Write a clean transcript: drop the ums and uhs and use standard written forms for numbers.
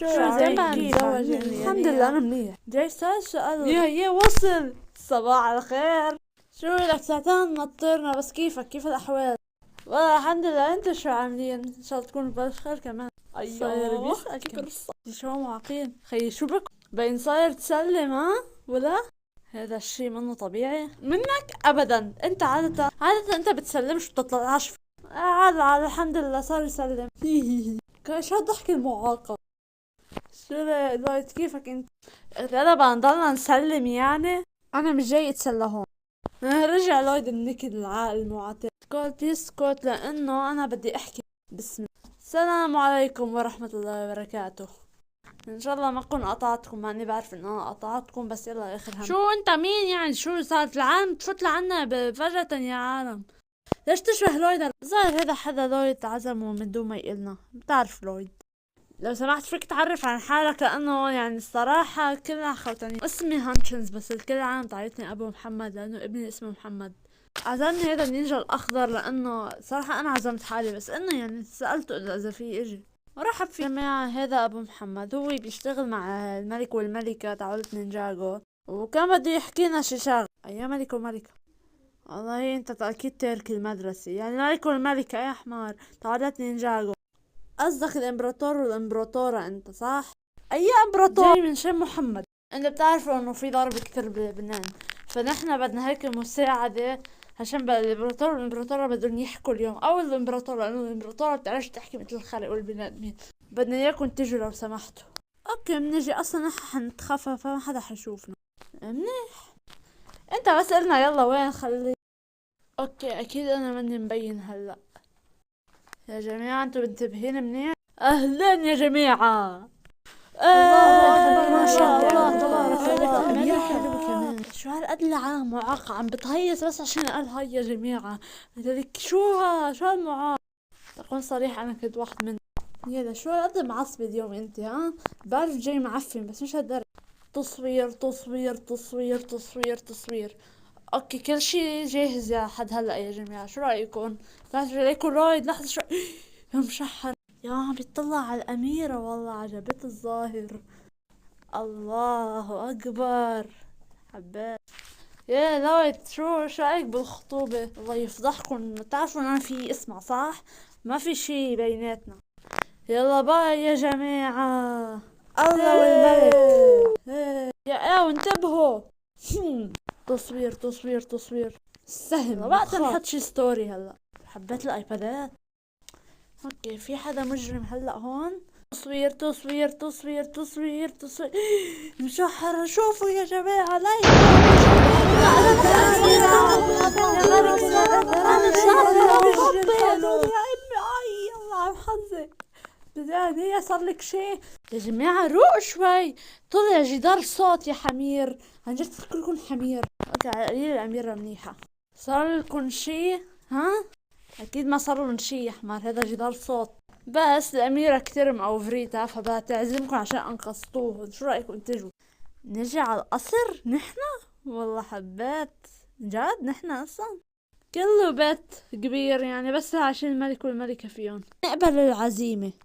شو زين بقى كيف نتزوج يعني؟ الحمد لله انا منيح. جاي سأل يا وصل. صباح الخير. شو لك ساعتين مطرنا، بس كيف الأحوال؟ والله الحمد لله. انت شو عاملين؟ ان شاء الله تكونوا بخير كمان. صاير بيسأل كمان شو معقين خيي، شو بك بين صاير تسلم ها ولا؟ هذا الشي منه طبيعي منك ابدا. انت عادة انت بتسلمش وبتطلعش عادة الحمد لله صار يسلم. شو الضحك المعاقة؟ شو لايت كيفك انت؟ هذا بنضلنا نسلم يعني؟ انا مش جاي اتسلى هون. رجع لويد النكد العاقل المعتاد. قلت يسكت لانه انا بدي احكي. بسم الله. السلام عليكم ورحمة الله وبركاته. ان شاء الله ما اكون قطعتكم، مع اني بعرف ان انا قطعتكم، بس يلا اخر هم. شو انت مين يعني؟ شو صارت العالم تفوت لعنا فجأة يا عالم؟ ليش تشبه لويد؟ ظاهر هذا حدا لويد عزمه من دون ما يقلنا. بتعرف لويد؟ لو سمحت فيك تعرف عن حالك، لانه يعني الصراحة كلنا خوتاني. اسمي هانشنز، بس الكل عالم تعرفني ابو محمد لانه ابني اسمه محمد. عزمني هذا النينجا الاخضر لانه صراحة انا عزمت حالي، بس انه يعني سألته اذا في اجي ورحب فيه. جماعة هذا ابو محمد، هو بيشتغل مع الملك والملكة تعولت نينجاغو، وكان بده يحكي لنا شي شغله. اي ملك وملكة؟ والله انت اكيد تارك المدرسة. يعني الملك والملكة يا حمار تعولت نينجاغو. قصدك الامبراطور والامبراطورة انت صح؟ اي امبراطور؟ جاي من شم محمد. انت بتعرفوا انه في ضرب كتير بلبنان، فنحن بدنا هيك مساعدة عشان بقى الامبراطور والامبراطورة بدهم يحكوا اليوم، او الامبراطور لانه الامبراطورة بتعرفش تحكي مثل الخلق والبني ادمين. بدنا اياكم تجوا لو سمحتوا. اوكي بنجي، اصلا نحن حنتخفى فما حدا حيشوفنا. منيح. انت بس قلنا يلا وين خلي. اوكي اكيد انا ماني مبين هلا. يا جماعة انتوا منتبهين منيح؟ اهلا يا جماعة. الله ما شاء الله تبارك الله. الله. يا حلو كمان. شو هالقد العالم معاق عم بتهيص بس عشان قال هاي يا جماعة. لك شو هالمعاق؟ تكون صريح انا كنت واحد من. يلا شو هالقد معصبة اليوم انت ها؟ بعرف جاي معفن بس مش هالدرجة. تصوير تصوير تصوير تصوير تصوير. اوكي كل شي جاهز يا حد هلا يا جماعة، شو رأيكم؟ لحظة عليكم رايد، لحظة شو يا مشحر. يا عم بيطلع على الأميرة، والله عجبت الظاهر. الله أكبر. حبيت. يا لايت شو رأيك بالخطوبة؟ الله يفضحكم، تعرفوا أنا في اسمع صح؟ ما في شي بيناتنا. يلا باي يا جماعة. الله والملك. يا وانتبهوا. تصوير تصوير تصوير. سهم وقت نحط شي ستوري هلا. حبيت الايبادات. اوكي في حدا مجرم هلا هون. تصوير تصوير تصوير تصوير تصوير. مشحرة شوفوا يا جماعة لايك. يا امي اي الله عم حظي. هي صار لك شي يا جماعة؟ روق شوي. طلع جدار صوت يا حمير، عن جد فكركم حمير. اوكي على القليل الأميرة منيحة. صار لكم شي ها؟ اكيد ما صار لهم شي يا حمار، هذا جدار صوت. بس الأميرة كتير مأوفريتها فبدها تعزمكم عشان انقذتوه. شو رأيكم تجوا نجي على القصر نحنا؟ والله حبيت جد نحن اصلا كله بيت كبير يعني، بس عشان الملك والملكة فيهم نقبل العزيمة.